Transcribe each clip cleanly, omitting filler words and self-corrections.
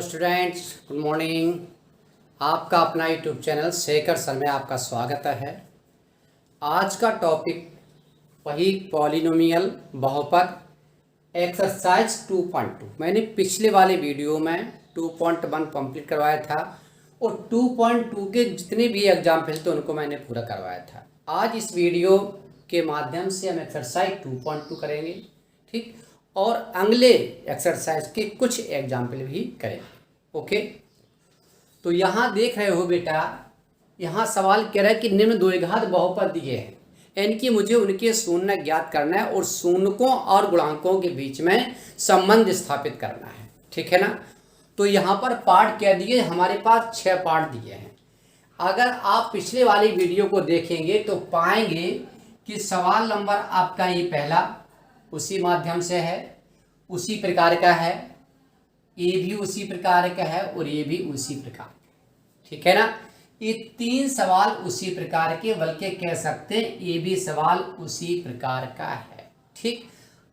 Students, good morning. आपका अपना YouTube channel Shekhar sir में आपका स्वागत है। आज का टॉपिक वही पॉलिनोमियल बहुपद एक्सरसाइज 2.2। मैंने पिछले वाले वीडियो में 2.1 कंप्लीट करवाया था और 2.2 के जितने भी एग्जाम्पल थे उनको मैंने पूरा करवाया था। आज इस वीडियो के माध्यम से हम एक्सरसाइज 2.2 करेंगे, ठीक, और अगले एक्सरसाइज के कुछ एग्जाम्पल भी करेंगे। ओके, तो यहाँ देख रहे हो बेटा, यहाँ सवाल कह रहा है कि निम्न द्विघात बहुपद दिए हैं, यानी कि मुझे उनके शून्य ज्ञात करना है और शून्यकों और गुणांकों के बीच में संबंध स्थापित करना है, ठीक है ना। तो यहाँ पर पार्ट क्या दिए, हमारे पास 6 पार्ट दिए हैं। अगर आप पिछले वाली वीडियो को देखेंगे तो पाएंगे कि सवाल नंबर आपका ये पहला उसी माध्यम से है, उसी प्रकार का है, ये भी उसी प्रकार का है और ये भी उसी प्रकार का, ठीक है ना। ये 3 सवाल उसी प्रकार के, बल्कि कह सकते हैं ये भी सवाल उसी प्रकार का है, ठीक।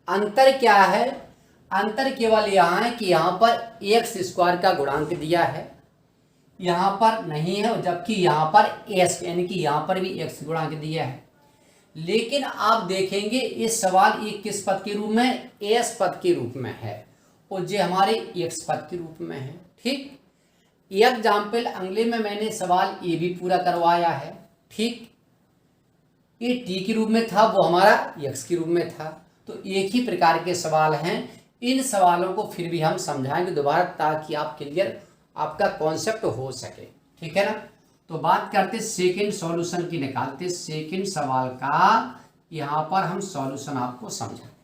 अंतर क्या है? अंतर केवल यहाँ है कि यहाँ पर एक्स स्क्वायर का गुणांक दिया है, यहाँ पर नहीं है, जबकि यहाँ पर एस यानी कि यहाँ पर भी एक्स गुणांक दिया है। लेकिन आप देखेंगे इस सवाल ये किस पद के रूप में, एस पद के रूप में है और जो हमारे एक्स पद के रूप में है, ठीक। एग्जाम्पल अगले में मैंने सवाल ये भी पूरा करवाया है, ठीक। ये टी के रूप में था, वो हमारा एक्स के रूप में था। तो एक ही प्रकार के सवाल हैं। इन सवालों को फिर भी हम समझाएंगे दोबारा ताकि आप क्लियर आपका कॉन्सेप्ट हो सके, ठीक है ना। तो बात करते सेकंड सॉल्यूशन की, निकालते सेकंड सवाल का। यहाँ पर हम सॉल्यूशन आपको समझाएंगे।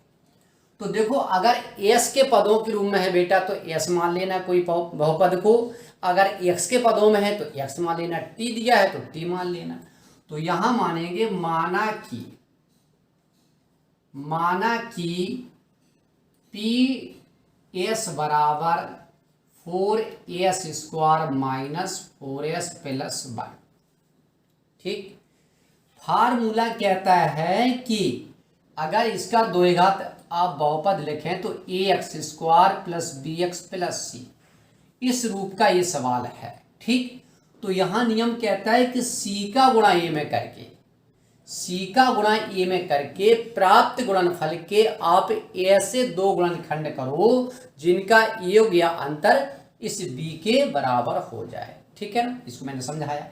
तो देखो, अगर एस के पदों के रूप में है बेटा तो एस मान लेना कोई बहुपद को, अगर एक्स के पदों में है तो एक्स मान लेना, टी दिया है तो टी मान लेना। तो यहां मानेंगे माना कि पी एस बराबर 4s square minus 4s plus 1, ठीक। फार्मूला कहता है कि अगर इसका द्विघात आप बहुपद लिखें तो ax square plus bx plus c, इस रूप का ये सवाल है, ठीक। तो यहाँ नियम कहता है कि c का गुणा a में करके, प्राप्त गुणनफल के आप ऐसे 2 गुणनखंड करो जिनका योग या अंतर इस b के बराबर हो जाए, ठीक है ना। इसको मैंने समझाया।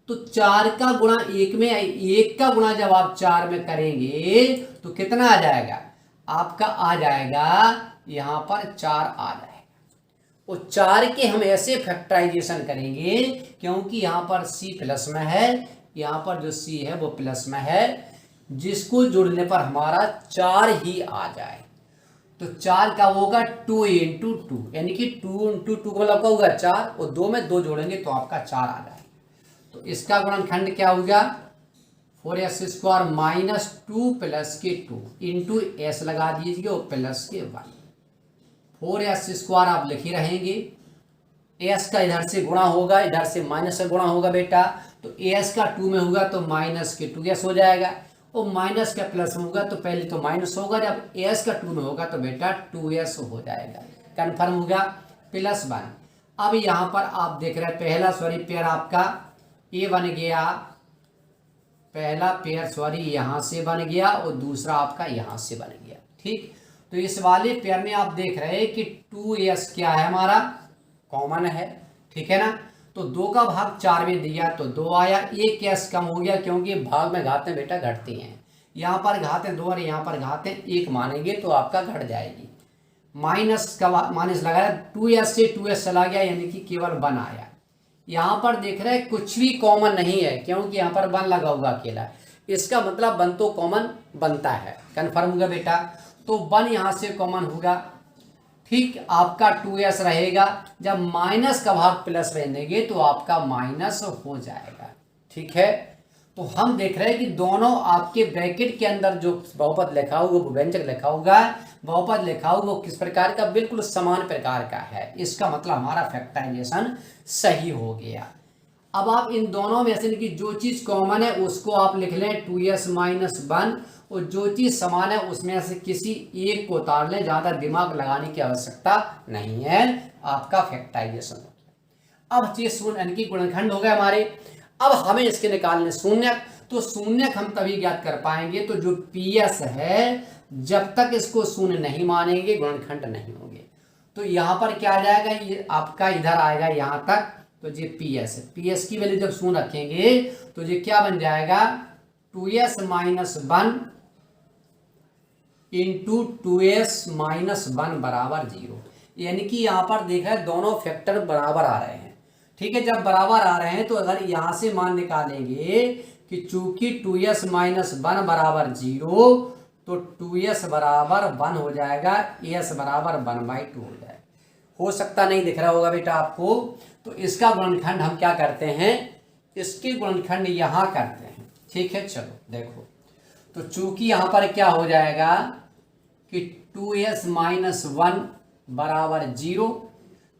तो 4 का गुणा 1 में, 1 का गुणा जब आप 4 में करेंगे तो कितना आ जाएगा आपका, आ जाएगा यहाँ पर 4 आ जाएगा। और 4 के हम ऐसे फैक्टराइजेशन करेंगे क्योंकि यहाँ पर c प्लस में है, यहाँ पर जो c है वो प्लस में है, जिसको जोड़ने पर हमारा 4 ही आ जाए। तो 4 का होगा 2 इंटू 2, यानी कि 2 इंटू 2 मतलब क्या होगा 4, और 2 में 2 जोड़ेंगे तो आपका 4 आ जाए। तो इसका गुणनखंड क्या होगा, 4s स्क्वायर माइनस 2 प्लस के 2 इंटू एस लगा दीजिए और प्लस के 1। 4s स्क्वायर आप लिखे रहेंगे, एस का इधर से गुणा होगा, इधर से माइनस का गुणा होगा बेटा। तो एस का 2 में होगा तो माइनस के 2s हो जाएगा, और माइनस का प्लस में होगा तो पहले तो माइनस होगा, जब एस का 2 में होगा तो बेटा 2s हो जाएगा, कन्फर्म होगा, प्लस 1। अब यहाँ पर आप देख रहे हैं पहला पेयर आपका ये बन गया, पहला पेयर यहाँ से बन गया और दूसरा आपका यहाँ से बन गया, ठीक। तो इस वाले पेयर में आप देख रहे हैं कि 2s क्या है हमारा कॉमन है, ठीक है ना। तो 2 का भाग 4 में दिया तो 2 आया, 1 s कम हो गया क्योंकि भाग में घातें बेटा घटती हैं, यहाँ पर घातें 2 और यहाँ पर घातें 1 मानेंगे तो आपका घट जाएगी। माइनस का माइनस लगाया, 2s से 2s चला गया यानी कि केवल 1 आया। यहाँ पर देख रहे हैं कुछ भी कॉमन नहीं है क्योंकि यहाँ पर 1 लगा हुआ अकेला, इसका मतलब 1 तो कॉमन बनता है, कन्फर्म होगा बेटा। तो 1 यहाँ से कॉमन होगा, ठीक। आपका 2s रहेगा, जब माइनस का भाग प्लस में देंगे तो आपका माइनस हो जाएगा, ठीक है। तो हम देख रहे हैं कि दोनों आपके ब्रैकेट के अंदर जो बहुपद लिखा होगा वो व्यंजक लिखा होगा, बहुपद लिखा होगा वो किस प्रकार का, बिल्कुल समान प्रकार का है। इसका मतलब हमारा फैक्टराइजेशन सही हो गया। अब आप इन दोनों में से कि जो चीज़ कॉमन है उसको आप लिख लें 2s माइनस 1, और जो चीज़ समान है उसमें से किसी एक को उतार लें, ज़्यादा दिमाग लगाने की आवश्यकता नहीं है, आपका फैक्टराइजेशन हो गया। अब ये शून्य यानी कि गुणनखंड हो गए हमारे। अब हमें इसके निकालने शून्यक, तो शून्यक हम तभी ज्ञात कर पाएंगे तो जो PS है जब तक इसको शून्य नहीं मानेंगे गुणनखंड नहीं होंगे। तो यहाँ पर क्या आ जाएगा, ये आपका इधर आएगा यहाँ तक, तो ये PS है। PS की वैल्यू जब शून्य रखेंगे तो ये क्या बन जाएगा 2s minus 1 into 2s minus 1 बराबर 0। यानी कि यहाँ पर देखा दोनों फैक्टर बराबर आ रहे हैं। ठीक है, जब बराबर आ रहे हैं तो अगर यहाँ से मान निकालेंगे कि चूंकि 2s माइनस 1 बराबर 0 तो 2s बराबर 1 हो जाएगा, s बराबर 1/2 हो जाएगा। हो सकता नहीं दिख रहा होगा बेटा आपको, तो इसका गुणनखंड हम क्या करते हैं, इसके गुणनखंड यहाँ करते हैं। ठीक है, चलो देखो, तो चूंकि यहाँ पर क्या हो जाएगा कि 2s माइनस 1 बराबर 0,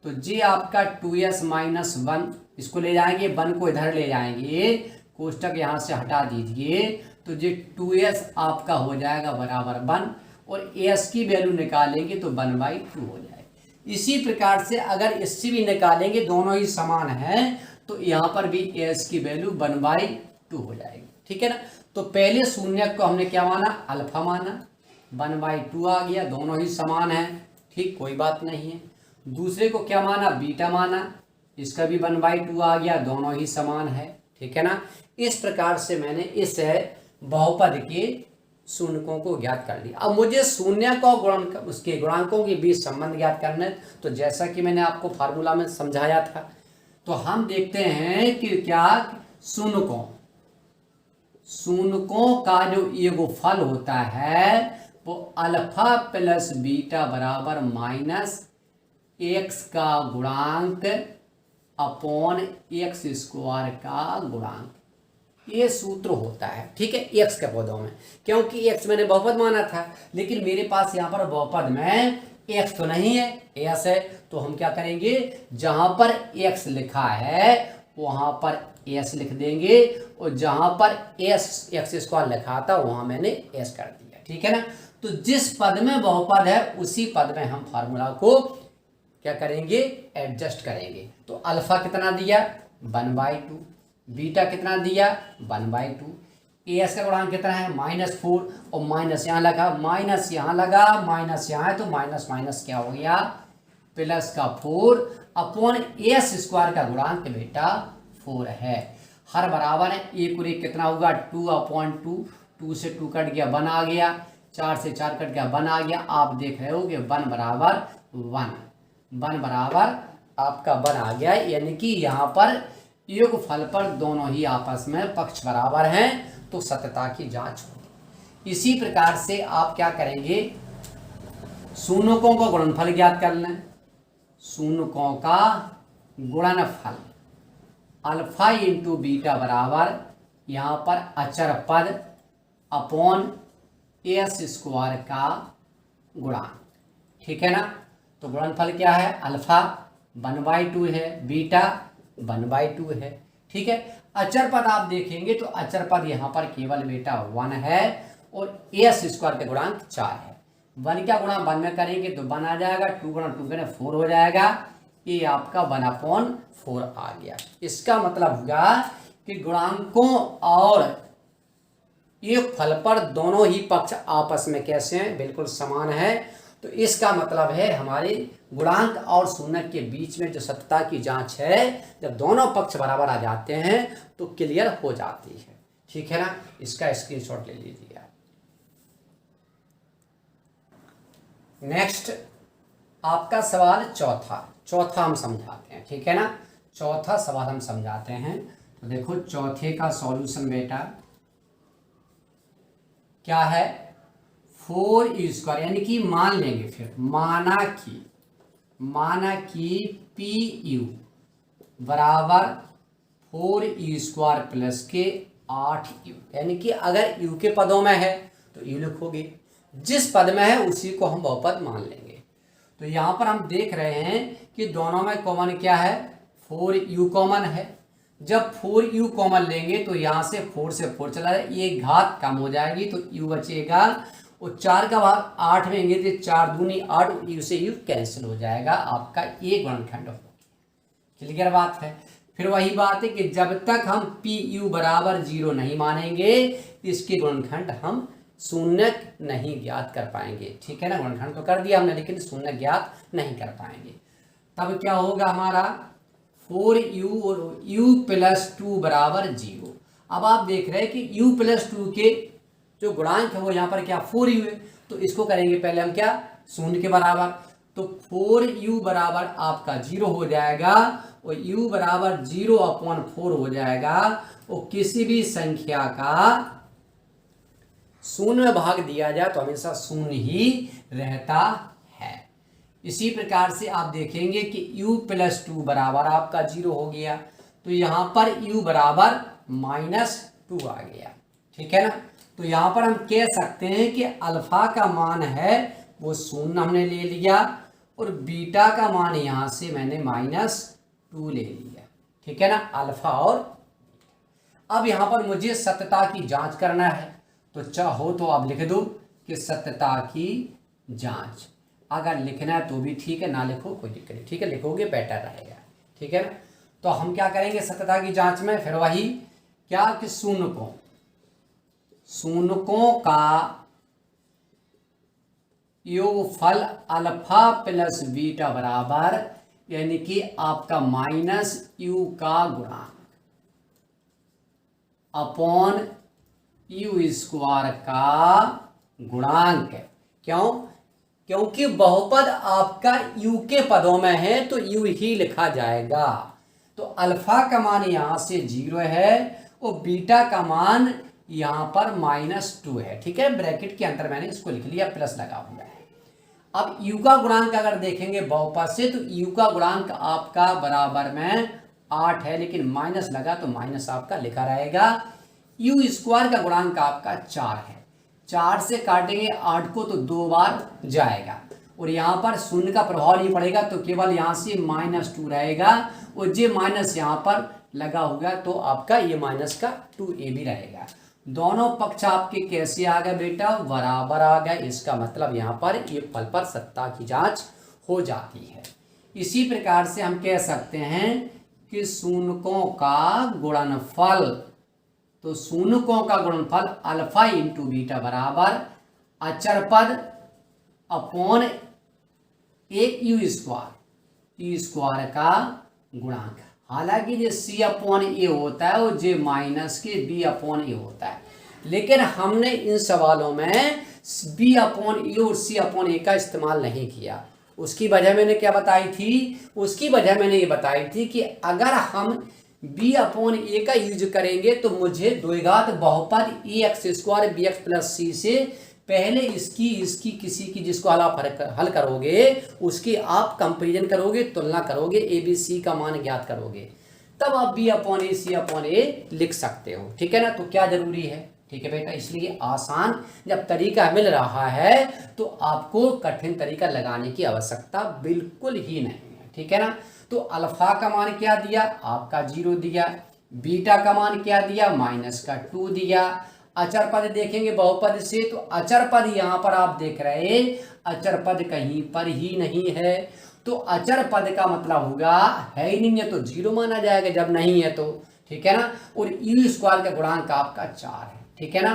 तो ये आपका 2s माइनस 1, इसको ले जाएंगे 1 को इधर ले जाएंगे, कोष्टक यहाँ से हटा दीजिए, तो ये 2s आपका हो जाएगा बराबर 1, और s की वैल्यू निकालेंगे तो 1/2 हो जाएगा। इसी प्रकार से अगर इससे भी निकालेंगे, दोनों ही समान हैं, तो यहाँ पर भी s की वैल्यू 1/2 हो जाएगी। ठीक है ना, तो पहले शून्यक को हमने क्या माना, अल्फा माना, 1/2 आ गया, दोनों ही समान है, ठीक, कोई बात नहीं है। दूसरे को क्या माना, बीटा माना, इसका भी 1/2 आ गया, दोनों ही समान है। ठीक है ना, इस प्रकार से मैंने इस बहुपद के शून्यकों को ज्ञात कर लिया। अब मुझे शून्यक और गुणक उसके गुणांकों के बीच संबंध ज्ञात करना है, तो जैसा कि मैंने आपको फार्मूला में समझाया था, तो हम देखते हैं कि क्या शून्यकों का जो योगफल होता है वो अल्फा प्लस बीटा बराबर माइनस x का गुणांक अपॉन x स्क्वायर का गुणांक, ये सूत्र होता है। ठीक है, x के पदों में, क्योंकि x मैंने बहुपद माना था, लेकिन मेरे पास यहाँ पर बहुपद में x तो नहीं है, s है, तो हम क्या करेंगे, जहां पर x लिखा है वहां पर s लिख देंगे, और जहां पर x स्क्वायर लिखा था वहां मैंने s कर दिया। ठीक है ना, तो जिस पद में बहुपद है उसी पद में हम फार्मूला को क्या करेंगे, एडजस्ट करेंगे। तो अल्फा कितना दिया, 1/2, बीटा कितना दिया, 1/2, एस का गुणांक कितना है, -4, और माइनस यहाँ लगा, माइनस यहाँ लगा, माइनस यहाँ है, तो माइनस माइनस क्या हो गया, प्लस का 4 अपॉन एस स्क्वायर का गुणांक बेटा 4 है। हर बराबर है, एक और एक कितना होगा, 2/2, 2 से 2 कट गया 1 आ गया, 4 से 4 कट गया 1 आ गया। आप देख रहे हो कि 1 बराबर 1 बराबर आपका 1 आ गया, यानी कि यहाँ पर योगफल पर दोनों ही आपस में पक्ष बराबर हैं, तो सत्यता की जांच होगी। इसी प्रकार से आप क्या करेंगे, शून्यकों का गुणनफल ज्ञात कर लें। शून्यकों का गुणनफल अल्फा इंटू बीटा बराबर यहाँ पर अचर पद अपॉन एस स्क्वायर का गुणांक। ठीक है ना, तो गुणनफल क्या है, अल्फा 1/2 है, बीटा 1/2 है। ठीक है, अचर पद आप देखेंगे तो अचर पद यहाँ पर केवल बेटा 1 है, और एस स्क्वायर का गुणांक 4 है। 1 का गुणा 1 में करेंगे तो 1 आ जाएगा, 2 गुणा 2 करें 4 हो जाएगा, ये आपका 1/4 आ गया। इसका मतलब हुआ कि गुणांकों और एक फल पर दोनों ही पक्ष आपस में कैसे हैं, बिल्कुल समान है। तो इसका मतलब है हमारे गुणांक और शून्यक के बीच में जो सत्यता की जांच है, जब दोनों पक्ष बराबर आ जाते हैं तो क्लियर हो जाती है। ठीक है ना, इसका स्क्रीनशॉट ले लीजिए आप। नेक्स्ट आपका सवाल चौथा हम समझाते हैं। ठीक है ना, चौथा सवाल हम समझाते हैं। तो देखो चौथे का सॉल्यूशन बेटा क्या है, 4u² यानी कि मान लेंगे, फिर माना कि PU बराबर 4u² प्लस के 8u, यानी कि अगर u के पदों में है तो u लिखोगे, जिस पद में है उसी को हम बहुपद मान लेंगे। तो यहाँ पर हम देख रहे हैं कि दोनों में कॉमन क्या है, 4u कॉमन है, जब 4u कॉमन लेंगे तो यहाँ से 4 से 4 चला जाए, ये घात कम हो जाएगी तो u बचेगा, और 4 का भाग 8 में लेंगे तो 4 दूनी 8, u से u कैंसिल हो जाएगा, आपका ये गुणनखंड हो गया। क्लियर बात है। फिर वही बात है कि जब तक हम pu बराबर 0 नहीं मानेंगे इसके गुणनखंड हम शून्य नहीं ज्ञात कर पाएंगे। ठीक है ना, गुणनखंड तो कर दिया हमने लेकिन शून्य ज्ञात नहीं कर पाएंगे। तब क्या होगा हमारा 4u और u प्लस 2 बराबर 0। अब आप देख रहे हैं कि u प्लस 2 के जो गुणांक है वो यहाँ पर क्या 4u है, तो इसको करेंगे पहले हम क्या शून्य के बराबर, तो 4u बराबर आपका 0 हो जाएगा और u बराबर 0/4 हो जाएगा, और किसी भी संख्या का शून्य में भाग दिया जाए तो हमेशा शून्य ही रहता है। इसी प्रकार से आप देखेंगे कि u प्लस 2 बराबर आपका 0 हो गया, तो यहाँ पर u बराबर -2 आ गया। ठीक है ना, तो यहाँ पर हम कह सकते हैं कि अल्फा का मान है वो शून्य हमने ले लिया, और बीटा का मान यहाँ से मैंने -2 ले लिया। ठीक है ना, अल्फा और अब यहाँ पर मुझे सत्यता की जांच करना है, तो चाहो तो आप लिख दो कि सत्यता की जांच। अगर लिखना है तो भी ठीक है, ना लिखो कोई दिक्कत नहीं, ठीक है, लिखोगे बेटर रहेगा। ठीक है ना, तो हम क्या करेंगे सत्यता की जांच में, फिर वही क्या कि शून्यकों का योगफल अल्फा प्लस बीटा बराबर, यानी कि आपका -u का गुणांक अपॉन u स्क्वायर का गुणांक है। क्यों? क्योंकि बहुपद आपका u के पदों में है तो u ही लिखा जाएगा। तो अल्फा का मान यहाँ से 0 है और बीटा का मान यहाँ पर -2 है। ठीक है, ब्रैकेट के अंदर मैंने इसको लिख लिया, प्लस लगा हुआ है। अब u का गुणांक अगर देखेंगे बहुपद से तो u का गुणांक आपका बराबर में 8 है, लेकिन माइनस लगा तो माइनस आपका लिखा रहेगा। u स्क्वायर का गुणांक आपका 4 है, 4 से काटेंगे 8 को तो 2 बार जाएगा, और यहाँ पर शून्य का प्रभाव नहीं पड़ेगा तो केवल यहाँ से -2 रहेगा, और ये माइनस यहाँ पर लगा हुआ तो आपका ये माइनस का 2a भी रहेगा। दोनों पक्ष आपके कैसे आ गए बेटा, बराबर आ गए। इसका मतलब यहाँ पर ये फल पर सत्ता की जांच हो जाती है। इसी प्रकार से हम कह सकते हैं कि शून्यकों का गुणनफल, तो शून्यकों का गुणनफल अल्फा इंटू बीटा बराबर अचर पद अपॉन एक u स्क्वायर का गुणांक। हालांकि ये c/a होता है और जे माइनस के b/a होता है, लेकिन हमने इन सवालों में b/a और c/a का इस्तेमाल नहीं किया। उसकी वजह मैंने क्या बताई थी, उसकी वजह मैंने ये बताई थी कि अगर हम b/a का यूज करेंगे तो मुझे द्विघात बहुपद ax² bx + c से पहले इसकी किसी की जिसको आप हल करोगे उसकी आप कंपेरिजन करोगे, तुलना करोगे, ABC का मान ज्ञात करोगे, तब आप b/a c/a लिख सकते हो। ठीक है ना, तो क्या जरूरी है, ठीक है बेटा, इसलिए आसान जब तरीका मिल रहा है तो आपको कठिन तरीका लगाने की आवश्यकता बिल्कुल ही नहीं है। ठीक है ना, तो अल्फा का मान क्या दिया आपका 0 दिया, बीटा का मान क्या दिया -2 दिया। अचर पद देखेंगे बहुपद से तो अचर पद यहाँ पर आप देख रहे हैं अचर पद कहीं पर ही नहीं है, तो अचर पद का मतलब होगा है ही नहीं है तो 0 माना जाएगा जब नहीं है तो। ठीक है ना, और u स्क्वायर का गुणांक आपका 4 है। ठीक है ना,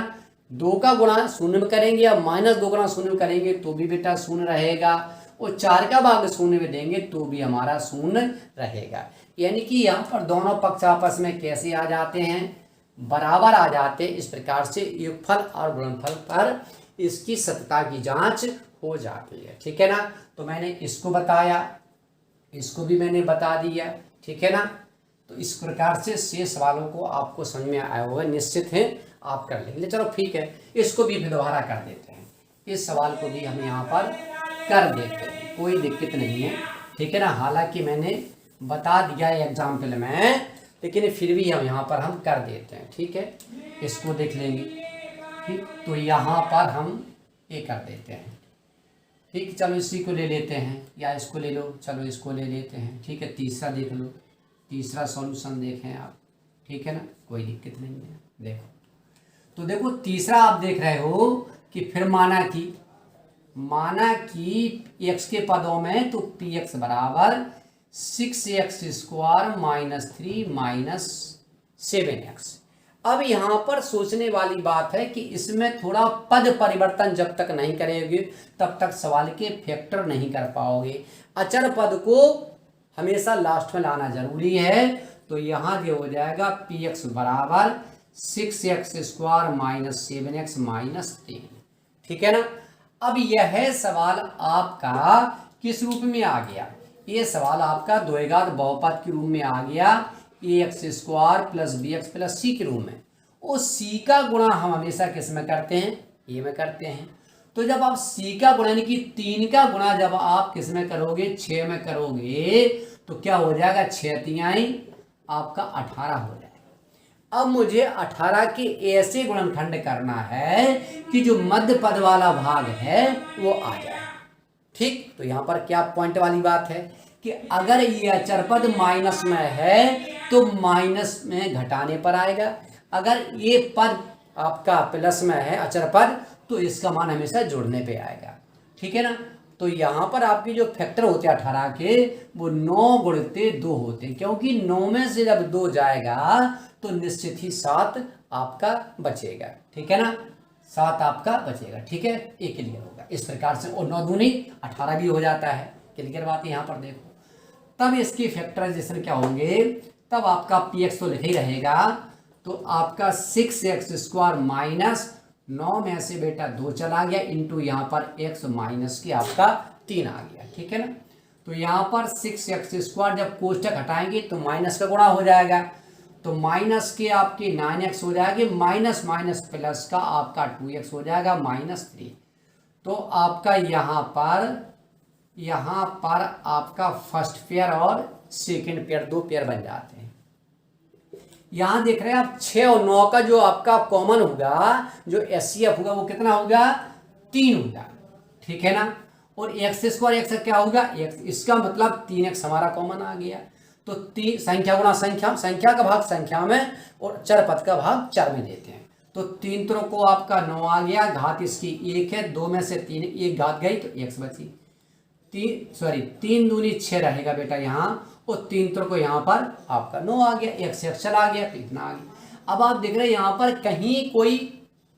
2 का गुणा शून्य में करेंगे या -2 गुणा शून्य में करेंगे तो भी बेटा शून्य रहेगा, और 4 का भाग शून्य में देंगे तो भी हमारा शून्य रहेगा। यानी कि यहाँ पर दोनों पक्ष आपस में कैसे आ जाते हैं, बराबर आ जाते। इस प्रकार से योगफल और गुणनफल पर इसकी सत्यता की जांच हो जाती है। ठीक है ना, तो मैंने इसको बताया, इसको भी मैंने बता दिया। ठीक है ना, तो इस प्रकार से शेष सवालों को आपको समझ में आया होगा, निश्चित है आप कर लेंगे। चलो ठीक है, इसको भी फिर दोबारा कर देते हैं, इस सवाल को भी हम यहाँ पर कर देते हैं, कोई दिक्कत नहीं है। ठीक है ना, हालांकि मैंने बता दिया है एग्जाम्पल में, लेकिन फिर भी हम यहाँ पर हम कर देते हैं। ठीक है, इसको देख लेंगे। ठीक, तो यहाँ पर हम ये कर देते हैं। ठीक, चलो इसी को ले लेते हैं, या इसको ले लो, चलो इसको ले लेते हैं। ठीक है, तीसरा देख लो, तीसरा सॉल्यूशन देखें आप। ठीक है ना, कोई दिक्कत नहीं है। देखो तो देखो तीसरा आप देख रहे हो कि फिर माना कि x के पदों में तो पी एक्स बराबर 6x² माइनस 3 माइनस 7x। अब यहां पर सोचने वाली बात है कि इसमें थोड़ा पद परिवर्तन जब तक नहीं करेंगे तब तक सवाल के फैक्टर नहीं कर पाओगे। अचर पद को हमेशा लास्ट में लाना जरूरी है। तो यहां जो हो जाएगा पी एक्स बराबर 6x² माइनस 7x माइनस 3, ठीक है ना। अब यह सवाल आपका किस रूप में आ गया? ये सवाल आपका द्विघात बहुपद के रूप में आ गया, ax² प्लस bx प्लस सी के रूप में। उस सी का गुणा हम हमेशा किस में करते हैं? ए में करते हैं। तो जब आप सी का गुणा यानी कि 3 का गुणा जब आप किस में करोगे? 6 में करोगे तो क्या हो जाएगा? 6 तिहाई आपका 18 हो जाएगा। अब मुझे 18 के ऐसे गुणनखंड करना है कि जो मध्य पद वाला भाग है वो आ जाए, ठीक। तो यहां पर क्या पॉइंट वाली बात है कि अगर ये अचर पद माइनस में है तो माइनस में घटाने पर आएगा, अगर ये पद आपका प्लस में है अचर पद तो इसका मान हमेशा जोड़ने पे आएगा, ठीक है ना। तो यहाँ पर आपके जो फैक्टर होते हैं 18 के वो 9 गुणित 2 होते हैं, क्योंकि 9 में से जब 2 जाएगा तो निश्चित ही 7 आपका बचेगा, ठीक है ना। 7 आपका बचेगा, ठीक है। ये क्लियर होगा इस प्रकार से। और 9 दूनी 18 भी हो जाता है, क्लियर बात है। यहाँ पर देखो तब इसके फैक्टराइजेशन क्या होंगे? तब आपका पी एक्स तो लिखा ही रहेगा। तो आपका 6x² माइनस 9 में से बेटा 2 चला गया इंटू यहाँ पर x माइनस के आपका 3 आ गया, ठीक है ना। तो यहाँ पर 6x² जब कोष्टक हटाएंगे तो माइनस का गुणा हो जाएगा, तो माइनस के आपके 9x हो जाएंगे, माइनस माइनस प्लस का आपका 2x हो जाएगा माइनस 3। तो आपका यहाँ पर आपका फर्स्ट पेयर और सेकेंड पेयर 2 पेयर बन जाते हैं। यहां देख रहे हैं आप 6 और 9 का जो आपका कॉमन होगा, जो एचसीएफ होगा वो कितना होगा? 3 होगा, ठीक है ना। और x² x क्या होगा? x, इसका मतलब 3x हमारा कॉमन आ गया। तो संख्या गुणा संख्या, संख्या का भाग संख्या में और चर पद का भाग चर में देते हैं। तो 3 त्रों को आपका 9 आ गया, घात इसकी 1 है, 2 में से 3 1 घात गई तो x बची। 3 दूनी 6 रहेगा बेटा यहाँ, और 3 त्रों को यहाँ पर आपका 9 आ गया, x चला गया तो इतना आ गया। अब आप देख रहे हैं यहाँ पर कहीं कोई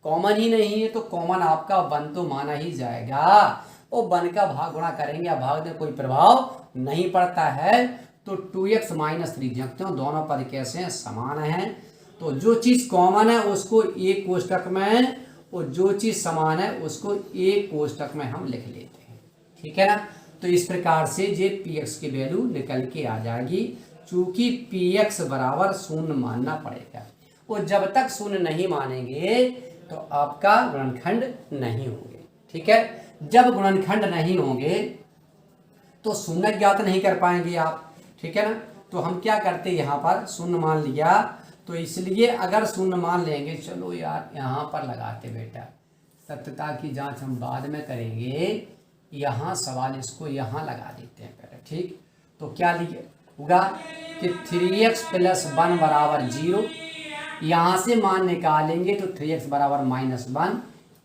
कॉमन ही नहीं है, तो कॉमन आपका 1 तो माना ही जाएगा, और 1 का भाग गुणा करेंगे या भाग में कोई प्रभाव नहीं पड़ता है। तो 2x माइनस 3 देखते हो दोनों पद कैसे हैं? समान हैं। तो जो चीज कॉमन है उसको एक कोष्टक में, और जो चीज समान है उसको एक कोष्टक में हम लिख लेते हैं, ठीक है ना। तो इस प्रकार से ये px की वैल्यू निकल के आ जाएगी, चूंकि px बराबर 0 मानना पड़ेगा, और जब तक 0 नहीं मानेंगे तो आपका गुणनखंड नहीं होंगे, ठीक है। जब गुणनखंड नहीं होंगे तो 0 ज्ञात नहीं कर पाएंगे आप, ठीक है ना। तो हम क्या करते हैं, यहाँ पर 0 मान लिया, तो इसलिए अगर 0 मान लेंगे, चलो यार यहाँ पर लगाते बेटा, सत्यता की जांच हम बाद में करेंगे, यहाँ सवाल इसको यहाँ लगा देते हैं पहले, ठीक। तो क्या लिए होगा कि 3x + 1 बराबर 0, यहाँ से मान निकालेंगे तो 3x बराबर -1,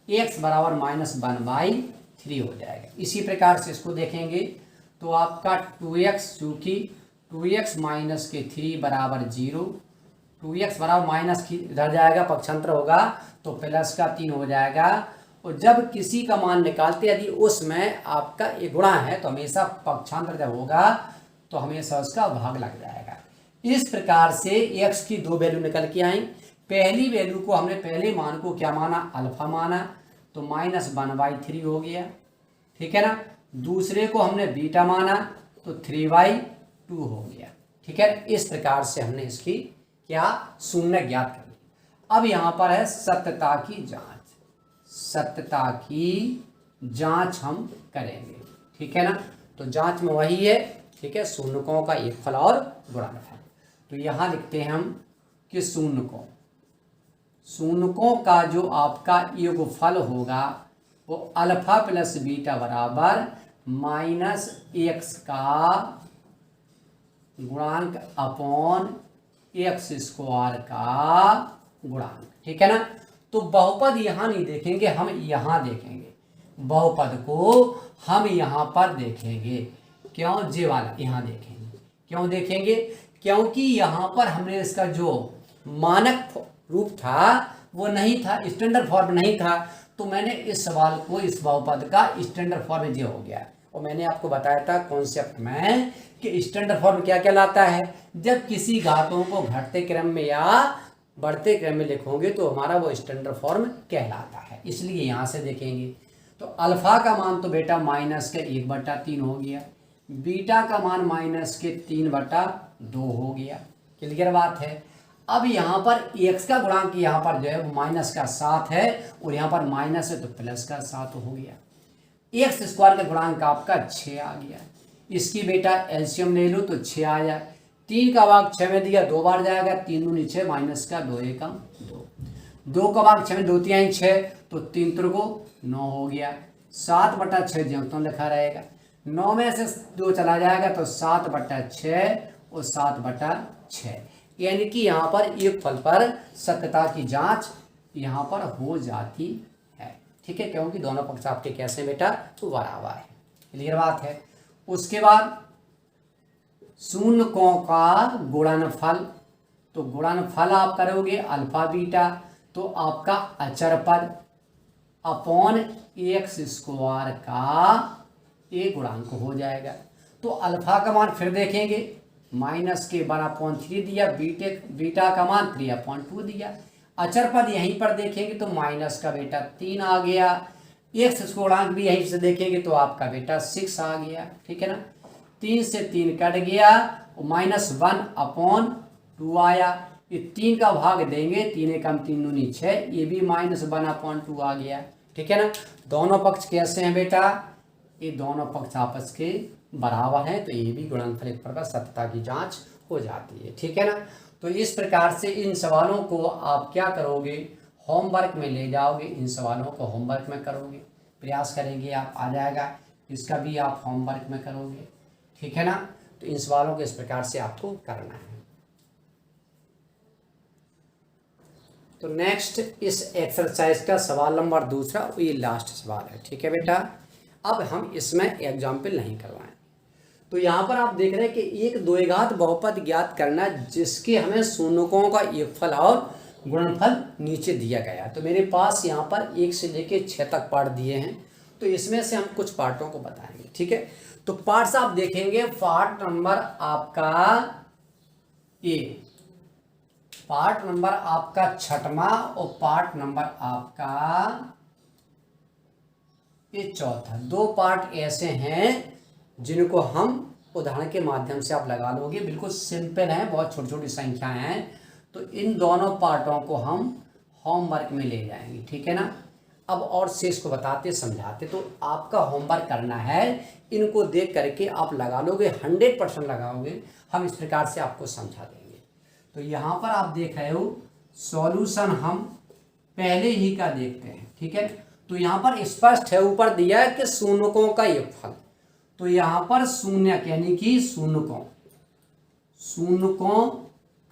x बराबर -1/3 हो जाएगा। इसी प्रकार से इसको देखेंगे तो आपका 2x, चूँकि 2x माइनस के 3 बराबर 0, 2x बराबर माइनस इधर जाएगा, पक्षांतर होगा तो प्लस का 3 हो जाएगा। और जब किसी का मान निकालते यदि उसमें आपका एक गुणा है तो हमेशा पक्षांतर जब होगा तो हमेशा उसका भाग लग जाएगा। इस प्रकार से x की 2 वैल्यू निकल के आई। पहली वैल्यू को हमने पहले मान को क्या माना? अल्फा माना, तो -1/3 हो गया, ठीक है ना। दूसरे को हमने बीटा माना तो 3/2 हो गया, ठीक है। इस प्रकार से हमने इसकी क्या 0 ज्ञात कर ली। अब यहाँ पर है सत्यता की जांच, सत्यता की जांच हम करेंगे, ठीक है ना। तो जांच में वही है, ठीक है, शून्यकों का एक फल और गुणनफल। तो यहाँ लिखते हैं हम कि शून्यकों का जो आपका योगफल होगा वो अल्फा प्लस बीटा बराबर -x का गुणांक अपॉन एक्स स्क्वायर का गुणांक, ठीक है ना। तो बहुपद यहां नहीं देखेंगे, हम यहां देखेंगे, बहुपद को हम यहां पर देखेंगे। क्यों? जे वाला यहां देखेंगे। क्यों देखेंगे? क्योंकि यहां पर हमने इसका जो मानक रूप था वो नहीं था, स्टैंडर्ड फॉर्म नहीं था, तो मैंने इस सवाल को, इस बहुपद का स्टैंडर्ड फॉर्म जे हो गया। और मैंने आपको बताया था कॉन्सेप्ट में कि स्टैंडर्ड फॉर्म क्या कहलाता है, जब किसी घातों को घटते क्रम में या बढ़ते क्रम में लिखोगे तो हमारा वो स्टैंडर्ड फॉर्म कहलाता है। इसलिए यहाँ से देखेंगे तो अल्फा का मान तो बेटा माइनस के 1/3 हो गया, बीटा का मान माइनस के 3/2 हो गया। क्लियर बात है। अब यहाँ पर एक्स का गुणांक यहाँ पर जो है वो माइनस का 7 है और यहाँ पर माइनस है तो प्लस का 7 हो गया। एक्स स्क्वायर का गुणांक आपका 6 आ गया। इसकी बेटा एलसीएम ले लो तो 6 आ जाए। 3 का भाग 6 में दिया, 2 बार जाएगा, 3 दूनी 6 माइनस का 2 एकम 2, 2 का भाग 6 में 2 तिहाई 6 तो 3 त्रिको 9 हो गया। 7/6 ज्यों लिखा रहेगा, 9 में से 2 चला जाएगा तो 7/6 और 7/6, यानी कि यहाँ पर एक फल पर सत्यता की जांच यहाँ पर हो जाती है, ठीक है, क्योंकि दोनों पक्ष आपके कैसे बेटा तो बराबर है। क्लियर बात है। उसके बाद शून्यकों का गुणनफल, तो गुणनफल आप करोगे अल्फा बीटा, तो आपका अचर पद अपॉन एक्स स्क्वायर का एक गुणांक हो जाएगा। तो अल्फा का मान फिर देखेंगे, माइनस के 1/3 दिया, बीटा का मान 3/2 दिया। अचर पद यहीं पर देखेंगे तो माइनस का बेटा 3 आ गया। एक्स गुणांक भी यहीं से देखेंगे तो आपका बेटा 6 आ गया, ठीक है ना। 3 से 3 कट गया और -1/2 आया। ये 3 का भाग देंगे, 3 एकम 3 दूनी 6, ये भी -1/2 आ गया, ठीक है ना। दोनों पक्ष कैसे हैं बेटा, ये दोनों पक्ष आपस के बराबर हैं, तो ये भी गुणनफल एक प्रकार सत्यता की जांच हो जाती है, ठीक है ना। तो इस प्रकार से इन सवालों को आप क्या करोगे, होमवर्क में ले जाओगे, इन सवालों को होमवर्क में करोगे, प्रयास करेंगे आप आ जाएगा, इसका भी आप होमवर्क में करोगे, ठीक है ना। तो इन सवालों को इस प्रकार से आपको करना है। तो नेक्स्ट इस एक्सरसाइज का सवाल नंबर 2, ये लास्ट सवाल है, ठीक है बेटा। अब हम इसमें एग्जाम्पल नहीं करवाएं। तो यहाँ पर आप देख रहे हैं कि एक द्विघात बहुपद ज्ञात करना जिसके हमें शून्यकों का योगफल और गुणनफल नीचे दिया गया है। तो मेरे पास यहाँ पर 1 से लेके 6 तक पार्ट दिए हैं, तो इसमें से हम कुछ पार्टों को बताएंगे, ठीक है। तो पार्ट्स आप देखेंगे, पार्ट नंबर आपका ए, पार्ट नंबर आपका 6वां और पार्ट नंबर आपका ये 4था। 2 पार्ट ऐसे हैं जिनको हम उदाहरण के माध्यम से आप लगा लोगे, बिल्कुल सिंपल है, बहुत छोटी छोटी संख्याएं हैं। तो इन दोनों पार्टों को हम होमवर्क में ले जाएंगे, ठीक है ना। अब और शेष को बताते समझाते, तो आपका होमवर्क करना है, इनको देख करके आप लगा लोगे, 100% लगाओगे, हम इस प्रकार से आपको समझा देंगे। तो यहाँ पर आप देख रहे हो सॉल्यूशन हम पहले ही का देखते हैं, ठीक है। तो यहाँ पर स्पष्ट है, ऊपर दिया है कि शून्यकों का योगफल, तो यहाँ पर शून्य यानी कि शून्यकों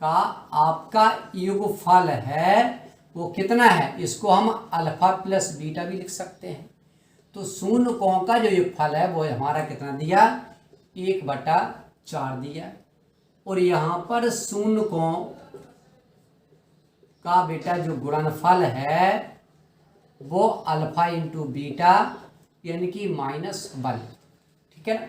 का आपका योगफल है वो कितना है, इसको हम अल्फा प्लस बीटा भी लिख सकते हैं। तो शून्यकों का जो योगफल है वो हमारा कितना दिया, 1/4 दिया। और यहाँ पर शून्यकों का बेटा जो गुणनफल है वो अल्फा इंटू बीटा यानी कि -1, ठीक है ना।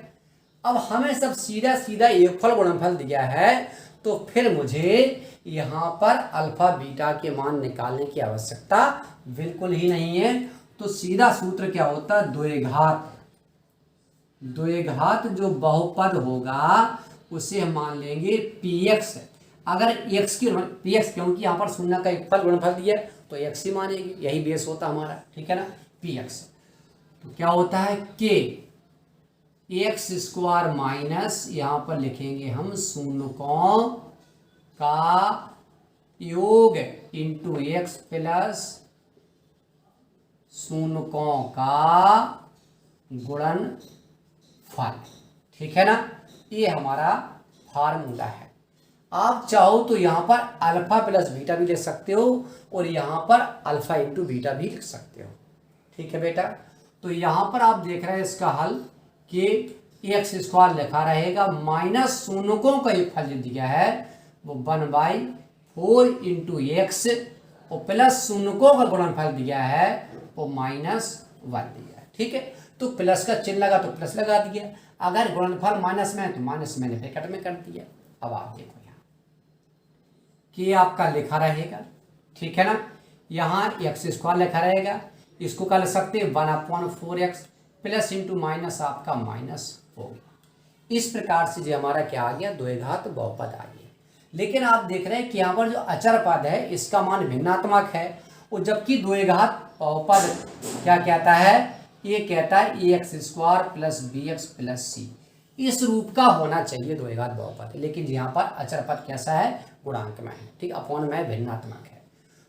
अब हमें सब सीधा सीधा योगफल गुणनफल दिया है, तो फिर मुझे यहाँ पर अल्फा बीटा के मान निकालने की आवश्यकता बिल्कुल ही नहीं है। तो सीधा सूत्र क्या होता है, द्विघात जो बहुपद होगा उसे हम मान लेंगे px। अगर x की px, क्योंकि यहाँ पर शून्य का योगफल गुणनफल दिया तो x ही मानेंगे, यही बेस होता हमारा, ठीक है ना, px। तो क्या होता है k एक्स स्क्वायर माइनस, यहाँ पर लिखेंगे हम शून्यकों का योग इंटू एक्स प्लस शून्यकों का गुणनफल, ठीक है ना। ये हमारा फार्मूला है। आप चाहो तो यहाँ पर अल्फा प्लस बीटा भी लिख सकते हो और यहाँ पर अल्फा इंटू बीटा भी लिख सकते हो। ठीक है बेटा, तो यहाँ पर आप देख रहे हैं इसका हल कि एक्स स्क्वायर लिखा रहेगा माइनस शून्यों का एक फल जो दिया है वो 1/4 इंटू एक्स और प्लस शून्यों का गुणनफल दिया है वो -1 दिया है। ठीक है, तो प्लस का चिन्ह लगा तो प्लस लगा दिया, अगर गुणनफल माइनस में है तो माइनस मैंने ब्रैकेट में कर दिया। अब आप देखो यहाँ कि आपका लिखा रहेगा, ठीक है ना, यहाँ एक्स स्क्वायर लिखा रहेगा, इसको क्या लिख सकते हैं 1/4x प्लस इंटू माइनस आपका माइनस हो गया। इस प्रकार से जो हमारा क्या आ गया, द्विघात बहुपद आ गया। लेकिन आप देख रहे हैं कि यहाँ पर जो अचर पद है इसका मान भिन्नात्मक है, और जबकि द्विघात बहुपद क्या कहता है, ये कहता है ax² plus bx plus c, इस रूप का होना चाहिए द्विघात बहुपद। लेकिन यहाँ पर अचर पद कैसा है, गुणांक में है, ठीक, अपॉन में भिन्नात्मक है।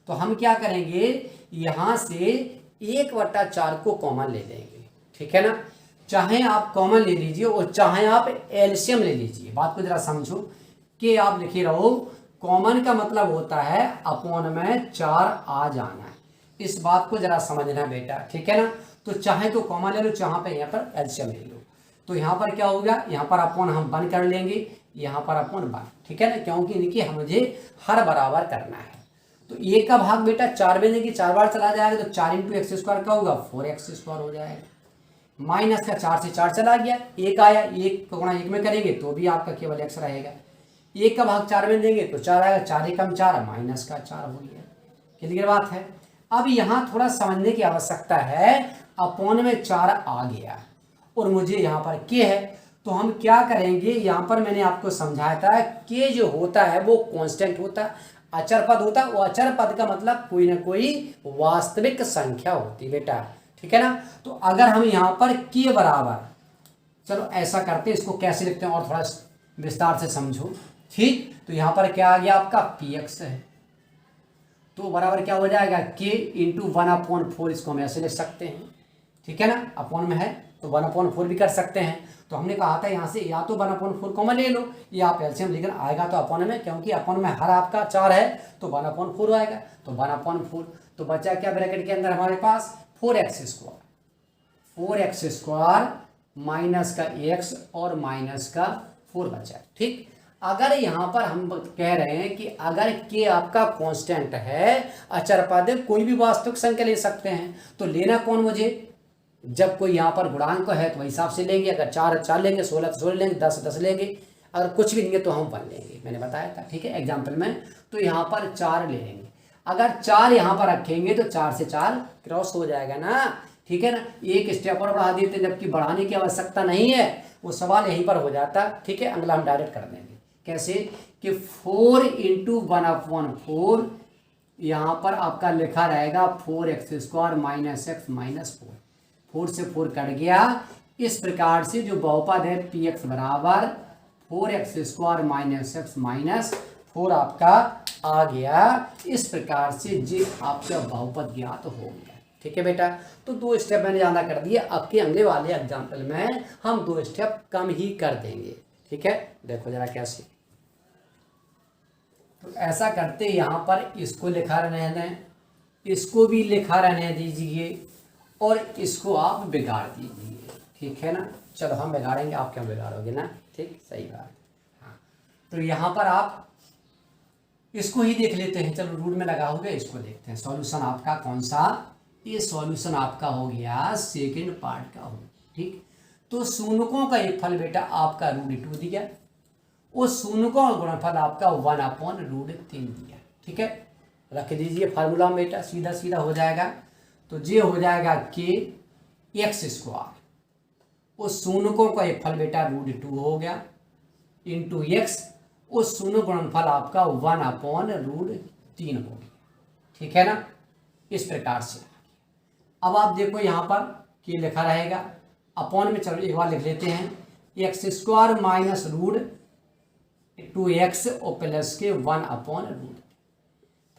तो हम क्या करेंगे, यहाँ से 1/4 को कॉमन ले लेंगे, ठीक है ना, चाहे आप कॉमन ले लीजिए और चाहे आप एलसीएम ले लीजिए। बात को जरा समझो कि आप लिखे रहो, कॉमन का मतलब होता है अपॉन में 4 आ जाना है, इस बात को जरा समझना बेटा, ठीक है ना। तो चाहे तो कॉमन ले लो, चाहे पे यहाँ पर एलसीएम ले लो। तो यहाँ पर क्या होगा, यहाँ पर अपॉन हम 1 कर लेंगे, यहाँ पर अपॉन 1, ठीक है ना, क्योंकि इनकी मुझे हर बराबर करना है। तो ये का भाग बेटा 4 में देंगे, 4 बार चला जाएगा तो 4 इंटू एक्स स्क्वायर का होगा 4x² हो जाएगा। माइनस का 4 से 4 चला गया, 1 आया, 1 को गुणा 1 में करेंगे तो भी आपका केवल x रहेगा। 1 का भाग 4 में देंगे तो 4 आएगा, 4 एकम 4 माइनस का 4 हो गया। क्लियर बात है। अब यहाँ थोड़ा समझने की आवश्यकता है, अपॉन में 4 आ गया और मुझे यहाँ पर के है, तो हम क्या करेंगे, यहाँ पर मैंने आपको समझाया था के जो होता है वो कांस्टेंट होता है, अचर पद होता है। वो अचर पद का मतलब कोई ना कोई वास्तविक संख्या होती बेटा, ठीक है ना। तो अगर हम यहाँ पर के बराबर, चलो ऐसा करते हैं, इसको कैसे लिखते हैं और थोड़ा विस्तार से समझो, ठीक। तो यहाँ पर क्या आ गया आपका px है, तो बराबर क्या हो जाएगा k इंटू 1/4, इसको हम ऐसे लिख सकते हैं, ठीक है ना, अपॉन में है तो 1/4 भी कर सकते हैं। तो हमने कहा था यहाँ से या तो 1/4 कॉमन ले लो या आप एलसीएम लेकर आएगा तो अपॉन में, क्योंकि अपॉन में हर आपका 4 है तो 1/4 आएगा, तो 1/4 तो बचा क्या ब्रैकेट के अंदर हमारे पास 4x² माइनस का x और माइनस का 4 बचा, ठीक। अगर यहाँ पर हम कह रहे हैं कि अगर के आपका कांस्टेंट है, अचर पद, कोई भी वास्तविक संख्या ले सकते हैं, तो लेना कौन मुझे, जब कोई यहाँ पर गुणांक है तो हिसाब से लेंगे, अगर 4 लेंगे, 16 16 लेंगे, 10 लेंगे, अगर कुछ भी लेंगे तो हम 1 लेंगे, मैंने बताया था, ठीक है, एग्जाम्पल में। तो यहाँ पर 4 ले लेंगे, अगर 4 यहाँ पर रखेंगे तो 4 से 4 क्रॉस हो जाएगा ना, ठीक है ना। एक स्टेप और बढ़ा देते, जबकि बढ़ाने की आवश्यकता नहीं है, वो सवाल यहीं पर हो जाता, ठीक है। अगला हम डायरेक्ट कर देंगे, कैसे कि 4 इंटू 1/4, यहाँ पर आपका लिखा रहेगा 4x² माइनस x माइनस 4, 4 से 4 कट गया। इस प्रकार से जो बहुपद है px बराबर 4x² माइनस x माइनस 4 आपका आ गया। इस प्रकार से जी आपका बहुपद ज्ञात हो गया, ठीक है बेटा। तो 2 स्टेप मैंने ज़्यादा कर दिए, अब के अगले वाले एग्जाम्पल में हम 2 स्टेप कम ही कर देंगे, ठीक है। देखो जरा कैसे, तो ऐसा करते यहाँ पर इसको लिखा रहने दें, इसको भी लिखा रहने दीजिए और इसको आप बिगाड़ दीजिए, ठीक है ना। चलो हम बिगाड़ेंगे, आप क्यों बिगाड़ोगे ना, ठीक, सही बात। हाँ, तो यहाँ पर आप इसको ही देख लेते हैं, चलो रूट में लगा हो गया, इसको देखते हैं। सॉल्यूशन आपका कौन सा, ये सॉल्यूशन आपका हो गया सेकेंड पार्ट का हो, ठीक। तो शून्यों का एक फल बेटा आपका √2 दिया, उस शून्यों का गुणनफल आपका 1/√3 दिया, ठीक है। रख दीजिए फार्मूला में बेटा, सीधा सीधा हो जाएगा। तो ये हो जाएगा के x², उस शून्यों का एक फल बेटा √2 हो गया इंटू x, उस शून्य गुणनफल आपका 1/√3 हो गया, ठीक है ना। इस प्रकार से अब आप देखो यहाँ पर के लिखा रहेगा, अपॉन में चलो एक बार लिख लेते हैं, x² माइनस √2x और प्लस के 1/√3।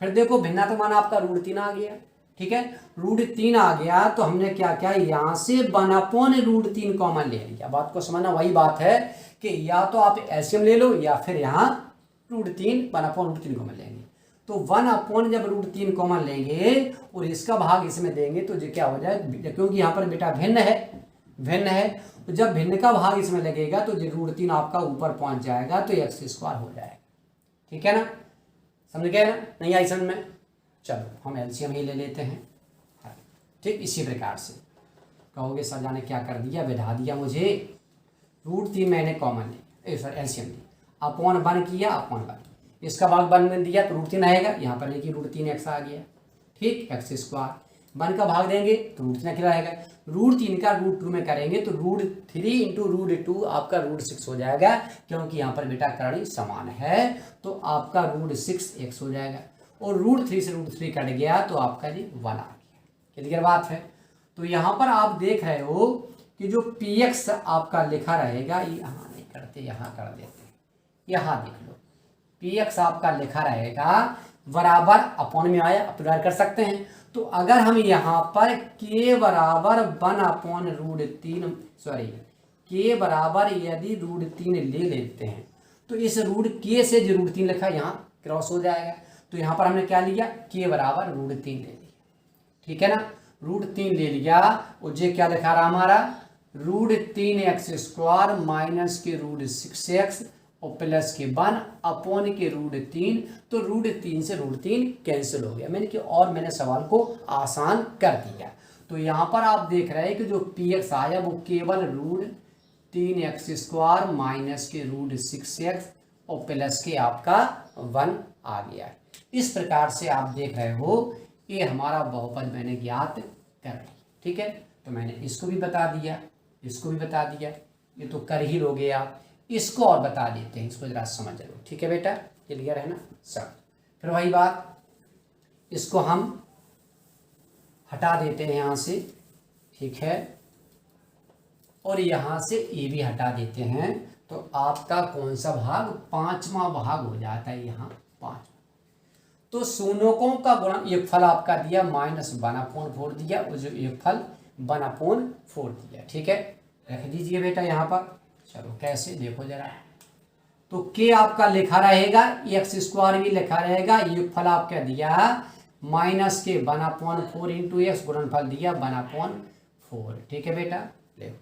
फिर देखो भिन्नात्मक मान आपका √3 आ गया, ठीक है, √3 आ गया। तो हमने क्या किया, यहाँ से 1/√3 कॉमन ले लिया। बात को समझना, वही बात है कि या तो आप एलसीएम ले लो या फिर यहाँ √3 1/√3 कॉमन लेंगे तो 1 जब √3 कॉमन लेंगे और इसका भाग इसमें देंगे तो जो क्या हो जाए, क्योंकि यहाँ पर बेटा भिन्न है तो जब भिन्न का भाग इसमें लगेगा तो जो √3 आपका ऊपर पहुंच जाएगा तो x² हो जाएगा। ठीक है ना, समझ गए ना, नहीं आई समझ में? चलो हम एलसीएम ही ले लेते हैं। ठीक, इसी प्रकार से कहोगे सर जाने क्या कर दिया, बिठा दिया मुझे, √3 मैंने कॉमन लिया, सॉरी एलसीएम लिया, अपॉन 1 किया, अपॉन 1 इसका भाग 1 दिया तो √3 आएगा, यहाँ पर देखिए √3x आ गया। ठीक, x², 1 का भाग देंगे तो √3 अकेला रहेगा, √3 का √2 में करेंगे तो √3 × √2 आपका √6 हो जाएगा, क्योंकि यहाँ पर बेटा करणी समान है तो आपका √6x हो जाएगा, और √3 से √3 कट गया तो आपका जी 1 आ गया। क्लियर बात है? तो यहाँ पर आप देख रहे हो कि जो px आपका लिखा रहेगा, यहाँ नहीं करते, यहाँ कर देते हैं, यहाँ देख लो px आपका लिखा रहेगा बराबर अपॉन में आया, अप्लाई कर सकते हैं। तो अगर हम यहाँ पर k बराबर 1/√3 सॉरी k बराबर यदि √3 ले लेते हैं तो इस k से जो √3 लिखा यहाँ क्रॉस हो जाएगा, तो यहाँ पर हमने क्या लिया, k बराबर √3 ले लिया। ठीक है ना, √3 ले लिया और ये क्या लिखा रहा हमारा, √3x² माइनस के √6x और प्लस के 1 अपॉन के √3, तो √3 से √3 कैंसिल हो गया, मैंने सवाल को आसान कर दिया। तो यहाँ पर आप देख रहे हैं कि जो px आया वो केवल √3x² माइनस के √6x और प्लस के आपका 1 आ गया। इस प्रकार से आप देख रहे हो ये हमारा बहुपद मैंने ज्ञात कर लिया। ठीक है, तो मैंने इसको भी बता दिया, इसको भी बता दिया, ये तो कर ही लोगे आप, इसको और बता देते हैं, इसको जरा समझ लो। ठीक है बेटा, क्लियर है ना सब? फिर वही बात, इसको हम हटा देते हैं यहाँ से, ठीक है, और यहाँ से ये भी हटा देते हैं, तो आपका कौन सा भाग, 5वां भाग हो जाता है यहाँ 5। तो शून्यों का गुणा योगफल आपका दिया -1/4 दिया, और जो योगफल 1/4 दिया। ठीक है, रख दीजिए बेटा यहाँ पर। चलो कैसे देखो जरा, तो k आपका लिखा रहेगा, x² भी लिखा रहेगा, योगफल आपका दिया -के 1/4 × x, गुणनफल दिया 1/4। ठीक है बेटा, देखो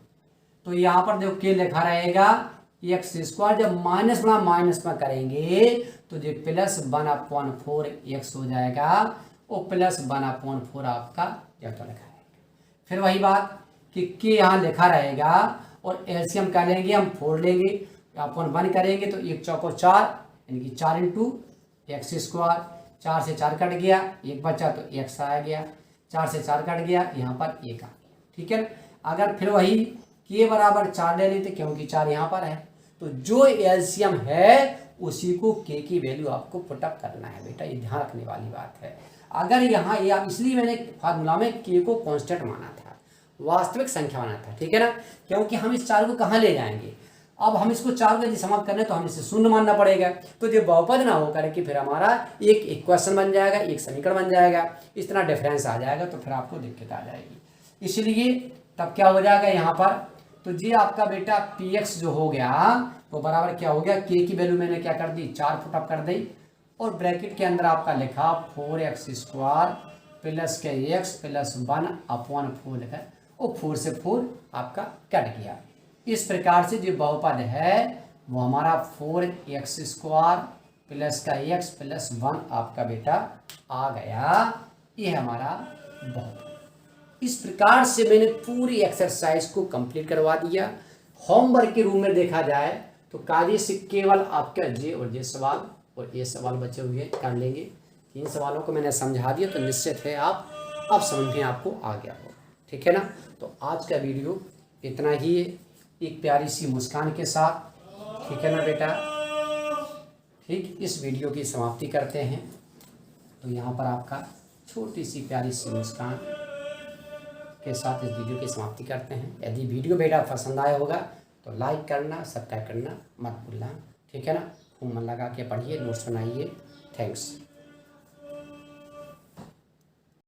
तो यहाँ पर देखो k लिखा रहेगा, x², जब माइनस बना माइनस में करेंगे तो जो प्लस 1/4x हो जाएगा, और प्लस 1/4 आपका जब तो लिखा रहेगा। फिर वही बात कि k यहाँ लिखा रहेगा, और एलसीएम का लेंगे हम 4 लेंगे, अपन 1 करेंगे तो 1 चौको 4, यानी कि 4 × x², 4 से 4 कट गया, 1 बचा तो x आ गया, 4 से 4 कट गया, यहाँ पर 1 आ गया। ठीक है, अगर फिर वही k बराबर 4 ले लेते, क्योंकि 4 यहाँ पर है, तो जो एलसीएम है उसी को k की वैल्यू आपको पुटअप करना है बेटा, ये ध्यान रखने वाली बात है। अगर यहाँ ये इसलिए मैंने फार्मूला में k को कांस्टेंट माना था, वास्तविक संख्या माना था। ठीक है ना, क्योंकि हम इस 4 को कहाँ ले जाएंगे, अब हम इसको 4 को यदि समाप्त करने तो हम इसे शून्य मानना पड़ेगा, तो जो बहुपद ना हो करके फिर हमारा एक इक्वेशन बन जाएगा, एक समीकरण बन जाएगा, इस तरह डिफरेंस आ जाएगा, तो फिर आपको दिक्कत आ जाएगी। इसलिए तब क्या हो जाएगा यहाँ पर, तो ये आपका बेटा px जो हो गया वो बराबर क्या हो गया, k की वैल्यू मैंने क्या कर दी, 4 पुटअप कर दी, और ब्रैकेट के अंदर आपका लिखा 4x² प्लस के x प्लस 1/4 लिखा, और 4 से 4 आपका कट गया। इस प्रकार से जो बहुपद है वो हमारा 4x² प्लस का x प्लस 1 आपका बेटा आ गया, ये हमारा बहुपद। इस प्रकार से मैंने पूरी एक्सरसाइज को कंप्लीट करवा दिया। होमवर्क के रूम में देखा जाए तो कार्य से केवल आपका जे और जे सवाल और ये सवाल बचे हुए कर लेंगे। 3 सवालों को मैंने समझा दिया, तो निश्चित है आप अब समझ में आपको आ गया हो। ठीक है ना, तो आज का वीडियो इतना ही है, एक प्यारी सी मुस्कान के साथ। ठीक है ना बेटा, ठीक, इस वीडियो की समाप्ति करते हैं। तो यहाँ पर आपका छोटी सी प्यारी सी मुस्कान के साथ इस वीडियो की समाप्ति करते हैं। यदि वीडियो बेटा पसंद आया होगा तो लाइक करना, सब्सक्राइब करना मत भूलना। ठीक है ना, खूब मन लगा के पढ़िए, नोट्स बनाइए। थैंक्स।